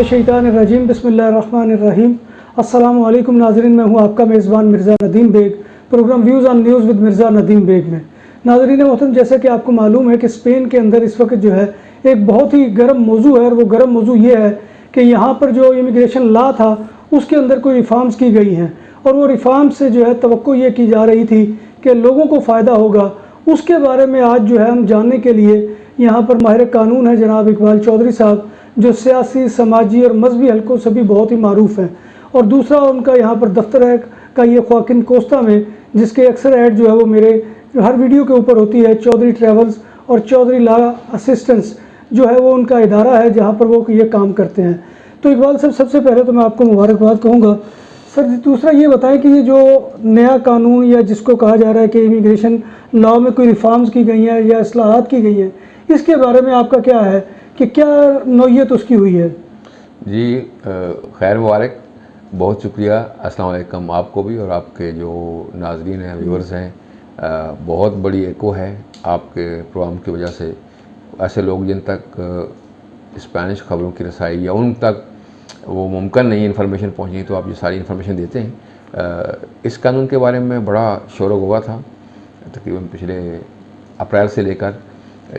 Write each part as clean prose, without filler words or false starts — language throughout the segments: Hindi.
मिनश्शैतानिर्रजीम बिस्मिल्लाहिर्रहमानिर्रहीम। अस्सलामु अलैकुम नाज़रीन, मैं हूँ आपका मेज़बान Mirza Nadeem Baig, programme views on news with Mirza Nadeem Baig में। नाज़रीन मोहतरम, जैसा कि आपको मालूम है कि स्पेन के अंदर इस वक्त जो है एक बहुत ही गर्म मौजू है, और वो गर्म मौजू ये है कि यहाँ पर जो इमिग्रेशन लॉ था उसके अंदर कोई रिफॉर्म्स की गई हैं, और वो रिफॉर्म्स से जो है तवक्को ये की जा रही थी कि लोगों को फ़ायदा होगा। उसके बारे में आज जो है हम जानने के लिए यहाँ पर माहिर कानून है जनाब इकबाल चौधरी साहब, जो सियासी, समाजी और मजहबी हलकों से भी बहुत ही मारूफ हैं। और दूसरा उनका यहाँ पर दफ्तर है का ये ख्वाकिन कोस्टा में, जिसके अक्सर ऐड जो है वो मेरे हर वीडियो के ऊपर होती है। चौधरी ट्रैवल्स और चौधरी लॉ असिस्टेंट्स जो है वो उनका इदारा है जहाँ पर वो ये काम करते हैं। तो इकबाल साहब, सबसे पहले तो मैं आपको मुबारकबाद कहूँगा सर। दूसरा ये बताएं कि ये जो नया कानून या जिसको कहा जा रहा है कि इमिग्रेशन लॉ में कोई रिफॉर्म्स की गई हैं या इस्लाहात की गई हैं, इसके बारे में आपका क्या है कि क्या नौयत उसकी हुई है? जी, खैर मुबारक, बहुत शुक्रिया। अस्सलाम वालेकुम आपको भी और आपके जो नाज़रीन हैं, व्यूअर्स हैं। बहुत बड़ी एको है आपके प्रोग्राम की वजह से। ऐसे लोग जिन तक स्पेनिश ख़बरों की रसाई या उन तक वो मुमकिन नहीं इन्फॉर्मेशन पहुंची, तो आप ये सारी इन्फॉर्मेशन देते हैं। इस कानून के बारे में बड़ा शोर हुआ था तकरीबन पिछले अप्रैल से लेकर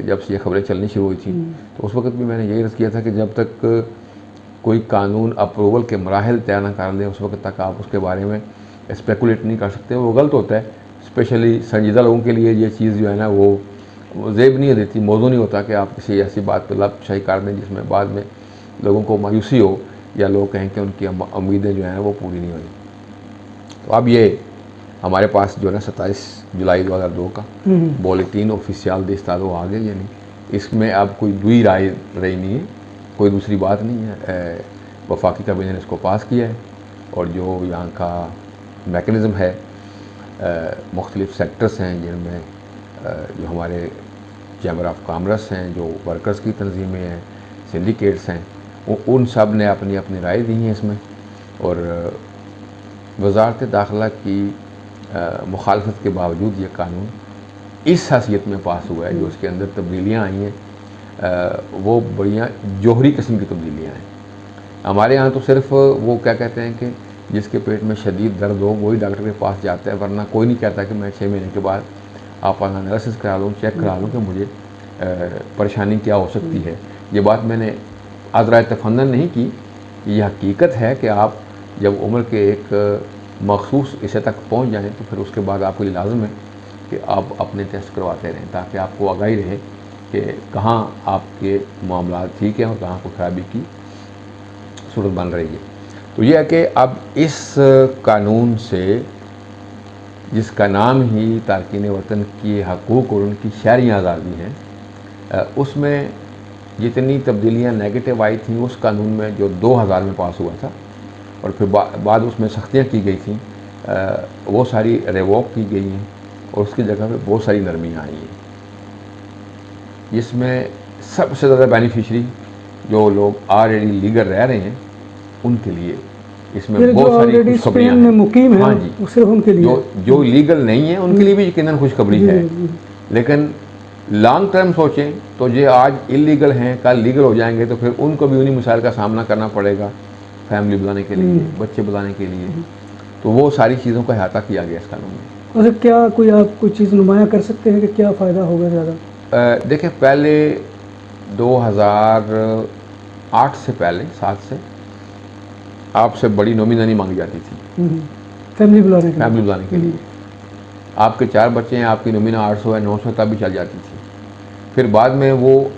जब से ये खबरें चलनी शुरू हुई थी। तो उस वक्त भी मैंने यही अर्ज़ किया था कि जब तक कोई कानून अप्रूवल के मराहल तय ना कर दे, उस वक्त तक आप उसके बारे में स्पेकुलेट नहीं कर सकते। वो गलत होता है। स्पेशली संजीदा लोगों के लिए ये चीज़ जो है ना वो ज़ेब नहीं देती, मौजू नहीं होता कि आप किसी ऐसी बात पर लब शाही कर दें जिसमें बाद में लोगों को मायूसी हो या लोग कहें कि उनकी उम्मीदें जो हैं वो पूरी नहीं हुई। तो अब ये हमारे पास जो है ना 27 जुलाई 2002 का बुलेटिन ऑफिशियल दे इस्तादो आ गया, यानी इसमें अब कोई दुई राय रही नहीं है, कोई दूसरी बात नहीं है। वफाकी कैबिनेट ने इसको पास किया है और जो यहाँ का मैकेनिज़्म है, मुख्तलिफ़ सेक्टर्स हैं जिनमें जो हमारे चैम्बर ऑफ कॉमर्स हैं, जो वर्कर्स की तंजीमें हैं, सिंडिकेट्स हैं, उन सब ने अपनी अपनी राय दी है इसमें। और वज़ारत दाखिला की मुखालफत के बावजूद ये कानून इस हैसियत में पास हुआ है। जो इसके अंदर तब्दीलियाँ आई हैं वो बढ़िया जोहरी किस्म की तब्दीलियाँ हैं। हमारे यहाँ तो सिर्फ वो क्या कहते हैं कि जिसके पेट में शदीद दर्द हो वही डॉक्टर के पास जाता है, वरना कोई नहीं कहता कि मैं 6 महीने के बाद आप एनालिसिस करा लूँ, चेक करा लूँ कि मुझे परेशानी क्या हो सकती है। ये बात मैंने आज़राए तफन्नन नहीं की, ये हकीकत है कि आप जब उम्र के एक मखसूस हिस्से तक पहुंच जाएं तो फिर उसके बाद आपको ये लाज़िम है कि आप अपने टेस्ट करवाते रहें, ताकि आपको आगाही रहे कि कहाँ आपके मामला ठीक हैं और कहाँ को खराबी की सूरत बन रही है। तो यह है कि अब इस कानून से, जिसका नाम ही तारकीन वतन की हकूक़ और उनकी शहरी आज़ादी है, उसमें जितनी तब्दीलियाँ नेगेटिव आई थी उस कानून में जो 2000 में पास हुआ था और फिर बाद उसमें सख्तियाँ की गई थी, वो सारी रिवॉक की गई हैं और उसकी जगह पे बहुत सारी नरमियाँ आई हैं। इसमें सबसे ज़्यादा बेनिफिशरी जो लोग ऑलरेडी लीगल रह रहे हैं उनके लिए इसमें बहुत सारी खुशखबरियाँ हैं। मुकीम है, हाँ जी, सिर्फ उनके लिए। जो लीगल नहीं है उनके लिए भी यकीनन खुशखबरी है। लेकिन लॉन्ग टर्म सोचें तो ये आज इलीगल हैं, कल लीगल हो जाएंगे, तो फिर उनको भी उन्हीं मसाइल का सामना करना पड़ेगा, फैमिली बुलाने के लिए, बच्चे बुलाने के लिए। तो वो सारी चीज़ों का अहाता किया गया इस कानून में। और क्या कोई आप कोई चीज़ नुमाया कर सकते हैं कि क्या फ़ायदा होगा ज़्यादा? देखिए, पहले 2008 से पहले 7 से आपसे बड़ी नॉमिनी नहीं मांगी जाती थी फैमिली बुलाने के लिए। आपके 4 बच्चे हैं, आपकी नॉमिना 800 है, 900 तक भी चल जाती थी। फिर बाद में वो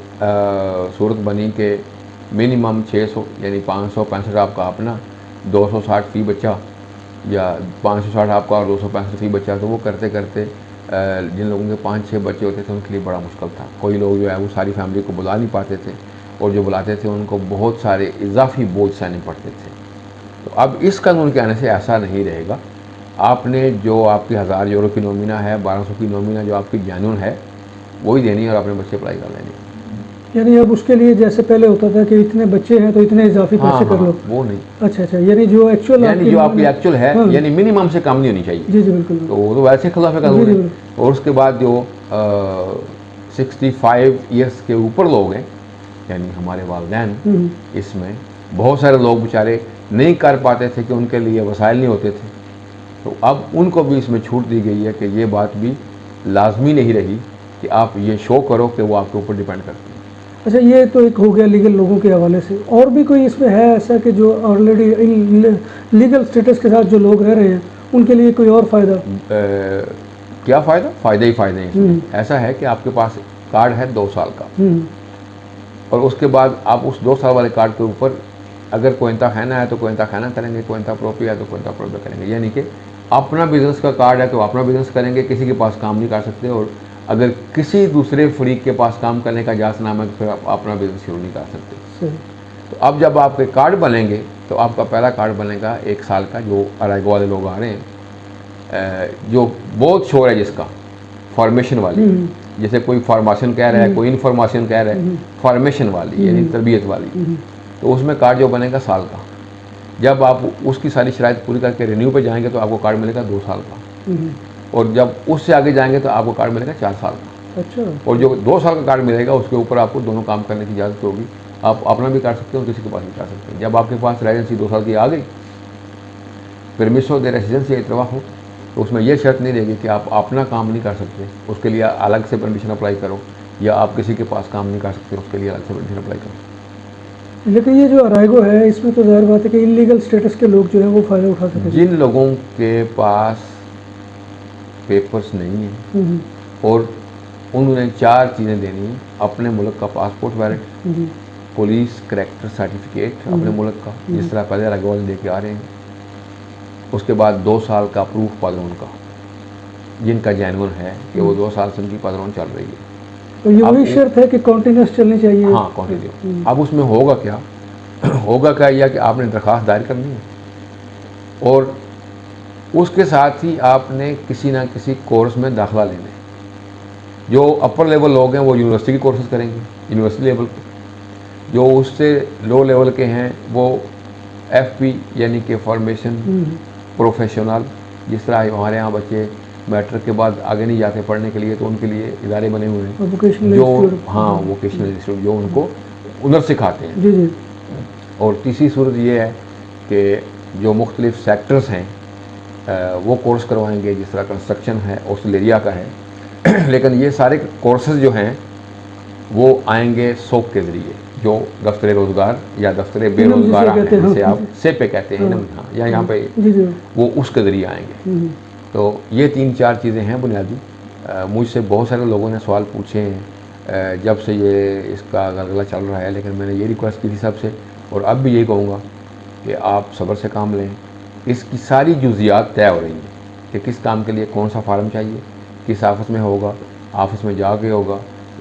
सूरत बनी कि मिनिमम 600 यानी 565 आपका अपना, 260 फ़ी बच्चा, या 560 आपका और 265 फ़ी बच्चा। तो वो करते करते जिन लोगों के 5-6 बच्चे होते थे उनके लिए बड़ा मुश्किल था। कोई लोग जो है वो सारी फैमिली को बुला नहीं पाते थे, और जो बुलाते थे उनको बहुत सारे इजाफी बोझ सहने पड़ते थे। तो अब इस कानून के आने से ऐसा नहीं रहेगा। आपने जो आपकी 1000 यूरो की नॉमिना है, 1200 की नॉमिना जो आपकी जानुन है, वही देनी है और अपने बच्चे पढ़ाई कर लेनी। यानी अब उसके लिए जैसे पहले होता था कि इतने बच्चे हैं तो इतने इजाफी पैसे कर लो, वो नहीं। अच्छा, यानी जो एक्चुअल, यानी जो आपकी एक्चुअल है, यानी मिनिमम से कम नहीं होनी चाहिए। जी बिल्कुल। तो वो तो वैसे खिलाफ कानून है। और उसके बाद जो 65 ईयर्स के ऊपर लोग हैं, यानी हमारे वालिदैन, इसमें बहुत सारे लोग बेचारे नहीं कर पाते थे कि उनके लिए वसाइल नहीं होते थे, तो अब उनको भी इसमें छूट दी गई है कि ये बात भी लाजमी नहीं रही कि आप ये शो करो कि वो आपके ऊपर डिपेंड करते हैं। अच्छा, ये तो एक हो गया लीगल लोगों के हवाले से, और भी कोई इसमें है ऐसा कि जो ऑलरेडी इन लीगल स्टेटस के साथ जो लोग रह रहे हैं उनके लिए कोई और फ़ायदा? क्या फ़ायदा? फ़ायदे ही फ़ायदे हैं इसमें। ऐसा है कि आपके पास कार्ड है 2 साल का, और उसके बाद आप उस 2 साल वाले कार्ड के ऊपर अगर कोयंता खाना है तो कोयंता खाना करेंगे, कोयंता प्रोपी है तो कोयंता प्रोपी करेंगे। यानी कि अपना बिजनेस का कार्ड है तो अपना बिजनेस करेंगे, किसी के पास काम नहीं कर सकते, और अगर किसी दूसरे फरीक के पास काम करने का इजाज़तनामा है तो फिर आप अपना बिजनेस शुरू नहीं कर सकते। तो अब जब आपके कार्ड बनेंगे तो आपका पहला कार्ड बनेगा 1 साल का, जो अराइगो वाले लोग आ रहे हैं, जो बहुत शोर है जिसका फॉर्मेशन वाली, जैसे कोई फॉर्मेशन कह रहा है, कोई इन्फॉर्मेशन कह रहा है, फॉर्मेशन वाली यानी तरबियत वाली, तो उसमें कार्ड जो बनेगा साल का। जब आप उसकी सारी शराइत पूरी करके रिन्यू पे जाएंगे तो आपको कार्ड मिलेगा 2 साल का, और जब उससे आगे जाएंगे तो आपको कार्ड मिलेगा 4 साल का। अच्छा। और जो 2 साल का कार्ड मिलेगा उसके ऊपर आपको दोनों काम करने की इजाज़त होगी, आप अपना भी कर सकते हो, किसी के पास भी कर सकते हैं। जब आपके पास रेजिडेंसी 2 साल की आ गई, परमिशन दे रेजिडेंसी इतवा हो, तो उसमें यह शर्त नहीं रहेगी कि आप अपना काम नहीं कर सकते, उसके लिए अलग से परमिशन अप्लाई करो, या आप किसी के पास काम नहीं कर सकते उसके लिए अलग से परमिशन अप्लाई करो। लेकिन ये जो अराइगो है इसमें तो ज़ाहिर बात है कि इलीगल स्टेटस के लोग जो है वो फ़ायदा उठा सकते हैं। जिन लोगों के पास पेपर्स नहीं है और उन्होंने 4 चीज़ें देनी है: अपने मुल्क का passport valid, police character certificate अपने मुल्क का, जिस तरह पहले अराइगो दे के आ रहे हैं, उसके बाद 2 साल का प्रूफ पदरों का, जिनका जेन्युइन है कि वो 2 साल से उनकी पदरों चल रही है। तो ये वही शर्त है कि कॉन्टिन्यूस चलनी चाहिए। हाँ, कॉन्टिन्यू। अब उसमें होगा क्या होगा क्या यह कि आपने दरख्वास्त दायर करनी है, और उसके साथ ही आपने किसी ना किसी कोर्स में दाखिला लेना है। जो अपर लेवल लोग हैं वो यूनिवर्सिटी के कोर्सेज करेंगे, यूनिवर्सिटी लेवल पे। जो उससे लो लेवल के हैं वो FP यानी कि फॉर्मेशन प्रोफेशनल, जिस तरह हमारे यहाँ बच्चे मैट्रिक के बाद आगे नहीं जाते पढ़ने के लिए, तो उनके लिए इदारे बने हुए हैं जो वोकेशनल इंस्टीट्यूट जो उनको हुनर सिखाते हैं। जी जी। और तीसरी सूरत ये है कि जो मुख्तलिफ सेक्टर्स हैं वो कोर्स करवाएंगे, जिस तरह कंस्ट्रक्शन है, ऑस्ट्रेलिया का है लेकिन ये सारे कोर्सेज जो हैं वो आएंगे सोक के ज़रिए, जो दफ्तर रोज़गार या दफ्तर बेरोज़गार हैं, जिसे आप सेपे कहते हैं ना, या यहाँ पे वो उसके ज़रिए आएंगे। तो ये 3-4 चीज़ें हैं बुनियादी। मुझसे बहुत सारे लोगों ने सवाल पूछे हैं जब से ये इसका गलगला चल रहा है, लेकिन मैंने ये रिक्वेस्ट की थी सबसे, और अब भी यही कहूँगा कि आप सब्र से काम लें। इसकी सारी जुज़ियात तय हो रही हैं कि किस काम के लिए कौन सा फार्म चाहिए, किस ऑफिस में होगा, ऑफिस में जाके होगा,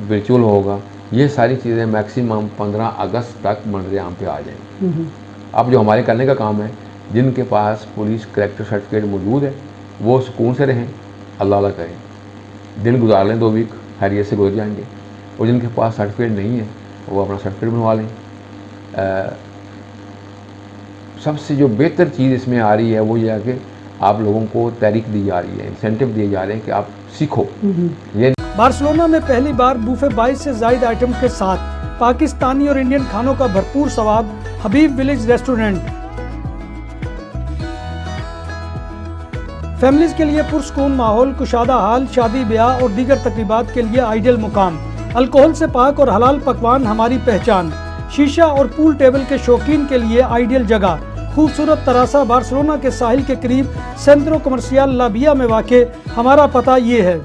वर्चुअल होगा। ये सारी चीज़ें मैक्सिमम 15 अगस्त तक मंजर आम पे आ जाएंगी। अब जो हमारे करने का काम है, जिनके पास पुलिस करैक्टर सर्टिफिकेट मौजूद है वो सुकून से रहें, अल्लाह करें, दिन गुजार लें, 2 वीक खैरियत से गुजर जाएंगे। और जिनके पास सर्टिफिकेट नहीं है वो अपना सर्टिफिकेट बनवा लें। सबसे जो बेहतर चीज़ इसमें आ रही है वो ये है कि आप लोगों को तहरीक दी जा रही है, इंसेंटिव दिए जा रहे हैं कि आप सीखो। ये बार्सिलोना में पहली बार बूफे 22 से ज़ायद आइटम के साथ पाकिस्तानी और इंडियन खानों का भरपूर स्वाद, हबीब विलेज रेस्टोरेंट। फैमिलीज के लिए पुरसकून माहौल, कुशादा हाल, शादी ब्याह और दीगर तकरीबात के लिए आइडियल मुकाम। अल्कोहल से पाक और हलाल पकवान हमारी पहचान। शीशा और पूल टेबल के शौकीन के लिए आइडियल जगह। खूबसूरत तरासा बार्सिलोना के साहिल के करीब सेंट्रो कमर्शियल लाबिया में वाक़े। हमारा पता ये है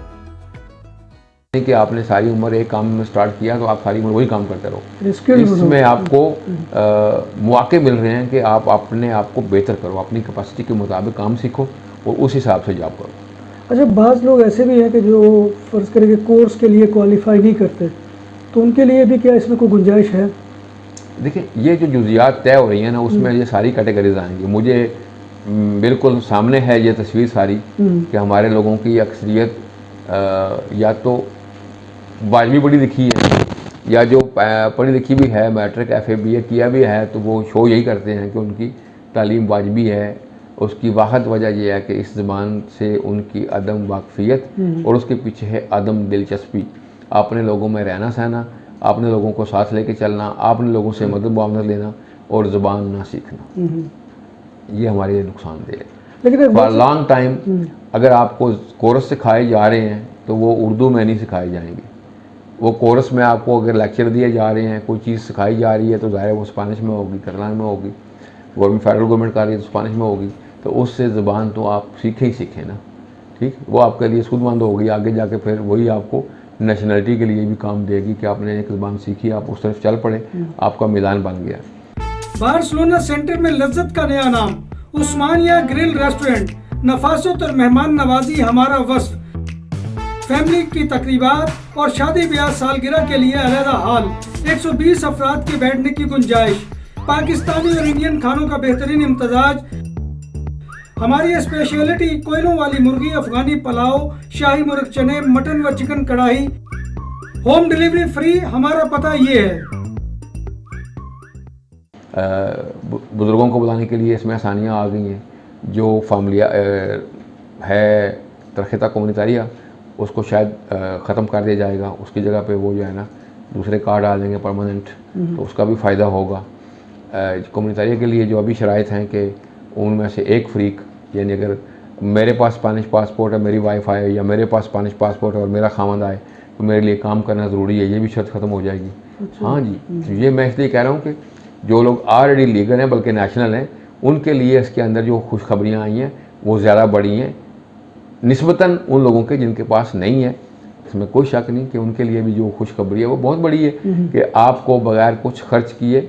कि आपने सारी उम्र एक काम में स्टार्ट किया तो आप सारी उम्र वही काम करते रहो। इसमें आपको मौके मिल रहे हैं कि आप अपने आप को बेहतर करो, अपनी कैपेसिटी के मुताबिक काम सीखो और उस हिसाब से जॉब करो। अच्छा, बाज़ लोग ऐसे भी हैं कि जो फ़र्ज़ करें कि कोर्स के लिए क्वालिफाई नहीं करते, तो उनके लिए भी क्या इसमें कोई गुंजाइश है? देखिए, ये जो जुज़ियात तय हो रही हैं ना, उसमें ये सारी कैटेगरीज आएंगी। मुझे बिल्कुल सामने है ये तस्वीर सारी कि हमारे लोगों की अक्सरियत या तो वाजबी पढ़ी लिखी है, या जो पढ़ी लिखी भी है, मैट्रिक FA BA किया भी है, तो वो शो यही करते हैं कि उनकी तालीम वाजबी है। उसकी वाहद वजह यह है कि इस ज़बान से उनकी अदम वाकफ़ियत और उसके पीछे है अदम दिलचस्पी। अपने लोगों में रहना सहना, अपने लोगों को साथ लेके चलना, अपने लोगों से मदद मुआवनत लेना, और ज़ुबान ना सीखना, ये हमारे लिए नुकसानदेह है। लेकिन एक फॉर लॉन्ग टाइम अगर आपको कोर्स सिखाए जा रहे हैं तो वो उर्दू में नहीं सिखाए जाएंगे। वो कोर्स में आपको अगर लेक्चर दिए जा रहे हैं, कोई चीज़ सिखाई जा रही है, तो ज़ाहिर है वो स्पेनिश में होगी, कतालान में होगी, गवर्नमेंट फेडरल गवर्नमेंट कर रही है तो स्पेनिश में होगी, तो उससे ज़ुबान तो आप सीखे ही सीखें ना, ठीक। वो आपके लिए खुदमंद होगी, आगे जाके फिर वही आपको नेशनलिटी के लिए भी काम देगी कि आपने एक ज़ुबान सीखी, आप उस तरफ चल पड़े, आपका मैदान बन गया। बार्सिलोना सेंटर में लज्जत का नया नाम, उस्मानिया ग्रिल रेस्टोरेंट, नफासत और मेहमान नवाजी हमारा वस्फ, फैमिली की तकरीबात और शादी ब्याह सालगिरह के लिए अलहदा हॉल, 120 अफराद के बैठने की गुंजाइश, पाकिस्तानी और इंडियन खानों का बेहतरीन इम्तजाज। हमारी स्पेशलिटी कोयलों वाली मुर्गी, अफगानी पुलाव, शाही मुर्ग चने, मटन व चिकन कढ़ाई, होम डिलीवरी फ्री। हमारा पता ये है। बुज़ुर्गों को बुलाने के लिए इसमें आसानियाँ आ गई हैं। जो फामलिया है तरखेता कम्युनिटारिया, उसको शायद ख़त्म कर दिया जाएगा, उसकी जगह पे वो जो है ना दूसरे कार्ड आ जाएंगे परमानेंट, तो उसका भी फ़ायदा होगा। कम्युनिटारिया के लिए जो अभी शराइत हैं कि उनमें से एक फ्रीक, यानी अगर मेरे पास स्पेनिश पासपोर्ट है, मेरी वाइफ आए, या मेरे पास स्पेनिश पासपोर्ट है और मेरा खामद आए, तो मेरे लिए काम करना ज़रूरी है, ये भी शर्त ख़त्म हो जाएगी। हाँ जी, तो ये मैं इसलिए कह रहा हूँ कि जो लोग ऑलरेडी लीगल हैं बल्कि नेशनल हैं, उनके लिए इसके अंदर जो खुशखबरियाँ आई हैं वो ज़्यादा बड़ी हैं निस्बतन उन लोगों के जिनके पास नहीं है। इसमें कोई शक नहीं कि उनके लिए भी जो खुशखबरी है वो बहुत बड़ी है कि आपको बगैर कुछ खर्च किए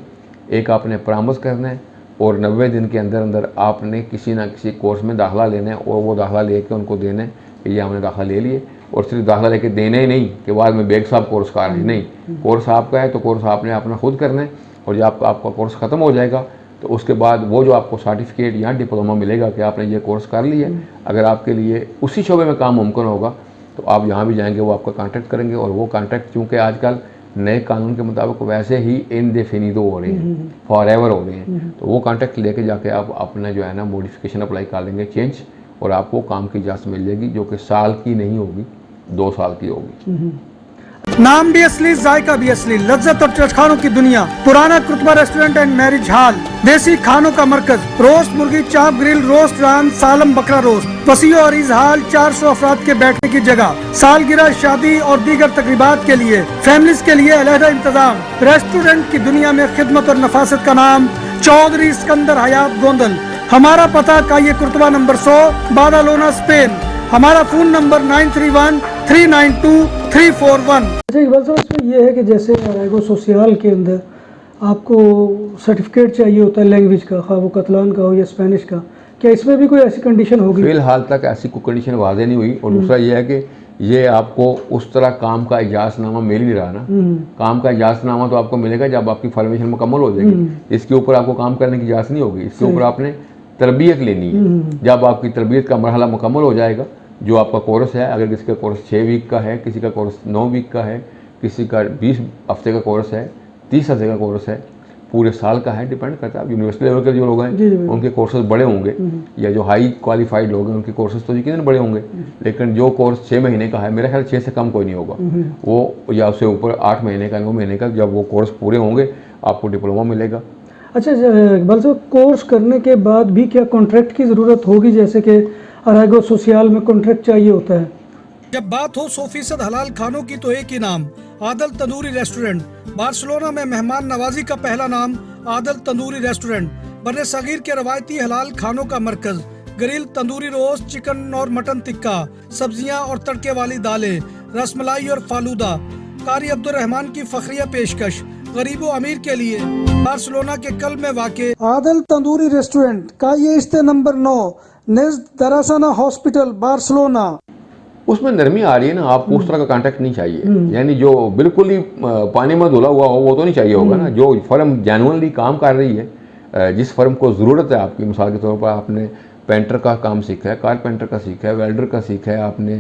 एक आपने परामर्श करना है और 90 दिन के अंदर अंदर आपने किसी ना किसी कोर्स में दाखिला लेना है और वो दाखिला लेके उनको देना है कि ये हमने दाखिला ले लिए। और सिर्फ दाखिला लेके देना ही नहीं कि बाद में बेग साहब कोर्स कर रहे हैं, नहीं, कोर्स आपका है तो कोर्स आपने अपना खुद करना है। और जब आपका कोर्स ख़त्म हो जाएगा तो उसके बाद वो जो आपको सर्टिफिकेट या डिप्लोमा मिलेगा कि आपने ये कोर्स कर लिया, अगर आपके लिए उसी शोबे में काम मुमकिन होगा तो आप जहाँ भी जाएंगे वो आपका कॉन्टैक्ट करेंगे। और वो कॉन्टैक्ट चूँकि आजकल नए कानून के मुताबिक वैसे ही इनडेफिनिदो हो रहे हैं, फॉर एवर हो रहे हैं, तो वो कॉन्टैक्ट लेके जाके आप अपना जो है ना मॉडिफिकेशन अप्लाई कर लेंगे, चेंज, और आपको काम की इजाज़त मिल जाएगी जो कि साल की नहीं होगी, 2 साल की होगी। नाम भी असली, जायका भी असली, लज्जत और चटखानों की दुनिया, पुराना कुतबा रेस्टोरेंट एंड मैरिज हॉल, देसी खानों का मरकज, रोस्ट मुर्गी, चाप ग्रिल, रोस्ट रान, सालम बकरा रोस्ट, वसीओ और इजहाल, 400 अफराद के बैठने की जगह, सालगिरह, शादी और दीगर तकरीबात के लिए, फैमिलीज के लिए अलहदा इंतजाम। रेस्टोरेंट की दुनिया में खिदमत और नफासत का नाम, चौधरी सिकंदर हयात गोंदल। हमारा पता काये कुर्तबा नंबर 100, बादालोना, स्पेन। हमारा फ़ोन नंबर 9313923341। अच्छा इकबाल साहब, इसमें यह है कि जैसे अराइगो सोशल के अंदर आपको सर्टिफिकेट चाहिए होता है लैंग्वेज का, खा वो कतलान का हो या स्पेनिश का, क्या इसमें भी कोई ऐसी कंडीशन होगी? फिलहाल तक ऐसी कोई कंडीशन वाज़ेह नहीं हुई। और दूसरा ये है कि ये आपको उस तरह काम का इजाज़तनामा मिल नहीं रहा ना। काम का इजाज़तनामा तो आपको मिलेगा जब आपकी फॉर्मेशन मुकम्मल हो जाएगी। इसके ऊपर आपको काम करने की इजाज़त नहीं होगी, इसके ऊपर आपने तरबियत लेनी है। जब आपकी तरबियत का मरहला मुकम्मल हो जाएगा, जो आपका कोर्स है, अगर किसी का कोर्स 6 वीक का है, किसी का कोर्स 9 वीक का है, किसी का 20 हफ्ते का कोर्स है, 30 हफ्ते का कोर्स है, पूरे साल का है, डिपेंड करता है। यूनिवर्सिटी लेवल के जो लोग हैं उनके कोर्सेज बड़े होंगे, या जो हाई क्वालिफाइड लोग हैं उनके कोर्सेज तो यकीनन बड़े होंगे। लेकिन जो कोर्स 6 महीने का है, मेरा ख्याल 6 से कम कोई नहीं होगा, वो या उससे ऊपर 8 महीने का, 9 महीने का, जब वो कोर्स पूरे होंगे आपको डिप्लोमा मिलेगा। अच्छा इकबाल साहब, कोर्स करने के बाद भी क्या कॉन्ट्रैक्ट की ज़रूरत होगी, जैसे कि अराइगो सोशल में कॉन्ट्रैक्ट चाहिए होता है? जब बात हो 100% हलाल खानों की तो एक ही नाम, आदल तंदूरी रेस्टोरेंट। बार्सिलोना में मेहमान नवाजी का पहला नाम आदल तंदूरी रेस्टोरेंट, बर्रे सगीर के रवायती हलाल खानों का मरकज, ग्रिल, तंदूरी रोस्ट, चिकन और मटन टिक्का, सब्जियां और तड़के वाली दालें, रसमलाई और फालूदा। कारी अब्दुर्रहमान की फखरिया पेशकश गरीबो अमीर के लिए। बार्सिलोना के कल्ब में वाक़े आदल तंदूरी रेस्टोरेंट का ये इस्ते नंबर 9 निज़्द दरासाना हॉस्पिटल, बार्सिलोना। उसमें नरमी आ रही है ना, आपको उस तरह का कॉन्टैक्ट नहीं चाहिए, यानी जो बिल्कुल ही पानी में धुला हुआ हो वो तो नहीं चाहिए होगा ना। जो फर्म जेन्युइनली काम कर रही है, जिस फर्म को ज़रूरत है आपकी, मिसाल के तौर पर आपने पेंटर का काम सीखा है, कारपेंटर का सीखा है, वेल्डर का सीखा है, आपने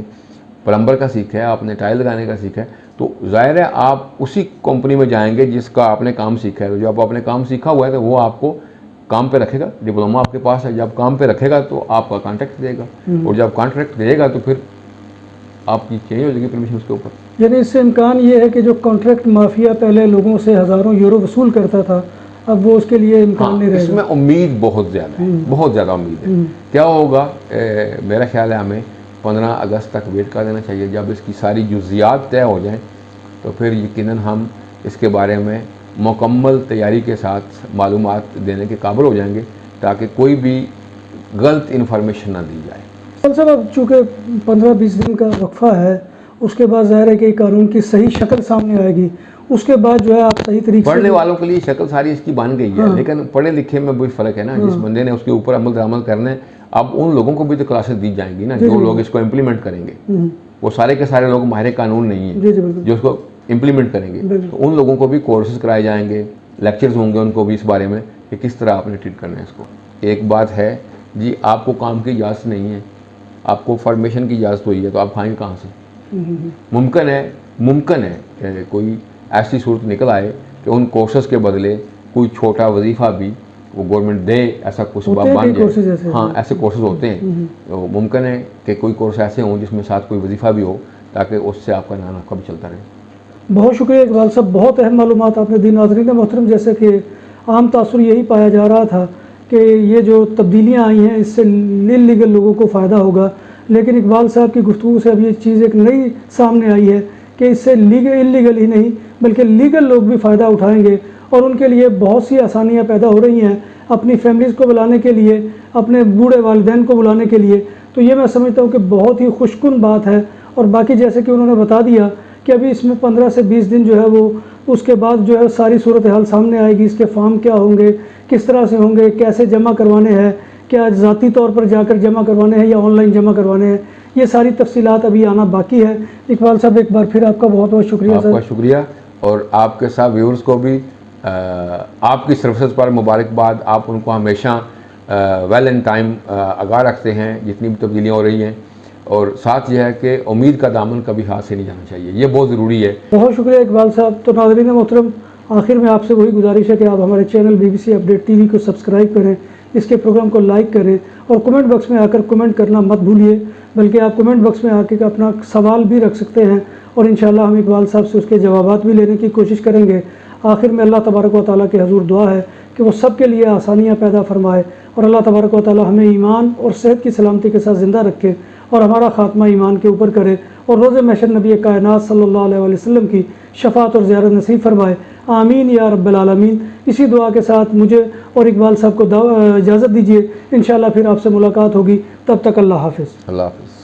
प्लम्बर का सीखा है, आपने टाइल लगाने का सीखा है, तो जाहिर है आप उसी कंपनी में जाएंगे जिसका आपने काम सीखा है। तो जब आपने काम सीखा हुआ है तो वो आपको काम पे रखेगा, डिप्लोमा आपके पास है, जब काम पे रखेगा तो आपका कॉन्ट्रैक्ट देगा, और जब कॉन्ट्रैक्ट देगा तो फिर आपकी चेंज हो जाएगी परमिशन उसके ऊपर। यानी इससे इम्कान ये है कि जो कॉन्ट्रैक्ट माफिया पहले लोगों से हज़ारों यूरो वसूल करता था, अब वो उसके लिए इम्कान नहीं रहेगा। इसमें उम्मीद बहुत ज़्यादा है, बहुत ज़्यादा उम्मीद है। क्या होगा, मेरा ख्याल है हमें 15 अगस्त तक वेट कर देना चाहिए। जब इसकी सारी जुज़ियात तय हो जाएं तो फिर यकीनन हम इसके बारे में मुकम्मल तैयारी के साथ मालूमात देने के काबिल हो जाएंगे, ताकि कोई भी गलत इन्फॉर्मेशन ना दी जाए। सर साहब, अब चूँकि 15-20 दिन का वक्फा है, उसके बाद ज़ाहिर है कि कानून की सही शक्ल सामने आएगी, उसके बाद जो है आप सही तरीके से पढ़ने वालों के लिए शक्ल सारी इसकी बन गई है। लेकिन पढ़े लिखे में भी फ़र्क है ना। जिस बंदे ने उसके ऊपर अमल दरामद करने, अब उन लोगों को भी तो क्लासेस दी जाएंगी ना, जो लोग इसको इम्प्लीमेंट करेंगे। वो सारे के सारे लोग माहिर कानून नहीं है जो उसको इम्प्लीमेंट करेंगे, तो उन लोगों को भी कोर्सेज कराए जाएंगे, लेक्चर्स होंगे उनको भी इस बारे में कि किस तरह आपने ट्रीट करना है इसको। एक बात है जी, आपको काम की इजाज़त नहीं है, आपको फॉर्मेशन की इजाज़त हुई है, तो आप खाएंगे कहाँ से? मुमकिन है कोई ऐसी सूरत निकल आए कि उन कोर्सेज के बदले कोई छोटा वजीफ़ा भी वो गवर्नमेंट दे, ऐसा कुछ बन जाए। हाँ, ऐसे कोर्सेज होते हैं, तो मुमकिन है कि कोई कोर्स ऐसे हों जिसमें साथ कोई वजीफ़ा भी हो, ताकि उससे आपका नाना कभी चलता रहे। बहुत शुक्रिया इकबाल साहब, बहुत अहम मालूमात आपने दी। नाज़रीन मोहतरम, जैसे कि आम तासुर यही पाया जा रहा था कि ये जो तब्दीलियाँ आई हैं इससे इल्लीगल लोगों को फ़ायदा होगा, लेकिन इकबाल साहब की गुफ्तगू से अब ये चीज़ एक नई सामने आई है कि इससे इल्लीगल ही नहीं बल्कि लीगल लोग भी फ़ायदा उठाएंगे और उनके लिए बहुत सी आसानियाँ पैदा हो रही हैं अपनी फैमिलीज़ को बुलाने के लिए, अपने बूढ़े वालिदैन को बुलाने के लिए। तो ये मैं समझता हूँ कि बहुत ही खुशकुन बात है। और बाकी जैसे कि उन्होंने बता दिया कि अभी इसमें 15 से 20 दिन जो है वो, उसके बाद जो है सारी सूरत हाल सामने आएगी। इसके फॉर्म क्या होंगे, किस तरह से होंगे, कैसे जमा करवाने हैं, क्या ज़ाती तौर पर जाकर जमा करवाने हैं या ऑनलाइन जमा करवाने हैं, ये सारी तफसीलात अभी आना बाकी है। इकबाल साहब, एक बार फिर आपका बहुत बहुत शुक्रिया। आपका शुक्रिया, और आपके साथ व्यूअर्स को भी आपकी सर्विसेज पर मुबारकबाद। आप उनको हमेशा वेल इन टाइम आगाह रखते हैं जितनी भी तब्दीलियाँ हो रही हैं, और साथ यह है कि उम्मीद का दामन कभी हाथ से नहीं जाना चाहिए, ये बहुत ज़रूरी है। बहुत शुक्रिया इकबाल साहब। तो नाज़रीन मोहतरम, आखिर में आपसे वही गुजारिश है कि आप हमारे चैनल BBC अपडेट TV को सब्सक्राइब करें, इसके प्रोग्राम को लाइक करें और कमेंट बॉक्स में आकर कमेंट करना मत भूलिए, बल्कि आप कमेंट बॉक्स में आकर अपना सवाल भी रख सकते हैं और इंशाल्लाह हम इकबाल साहब से उसके जवाबात भी लेने की कोशिश करेंगे। आखिर में अल्लाह तबारक व तआला के हजूर दुआ है कि वो सब के लिए आसानियाँ पैदा फरमाए और अल्लाह तबारक व तआला हमें ईमान और सेहत की सलामती के साथ ज़िंदा रखे और हमारा ख़ात्मा ईमान के ऊपर करे और रोज़े महशर नबी कायनात सल्लल्लाहु अलैहि वसल्लम की शफाअत और ज़ियारत नसीब फरमाए। आमीन या रब्बल आलमीन। इसी दुआ के साथ मुझे और इकबाल साहब को इजाज़त दीजिए। इंशाअल्लाह फिर आपसे मुलाकात होगी, तब तक अल्लाह हाफ़िज़। अल्लाह हाफ़िज़।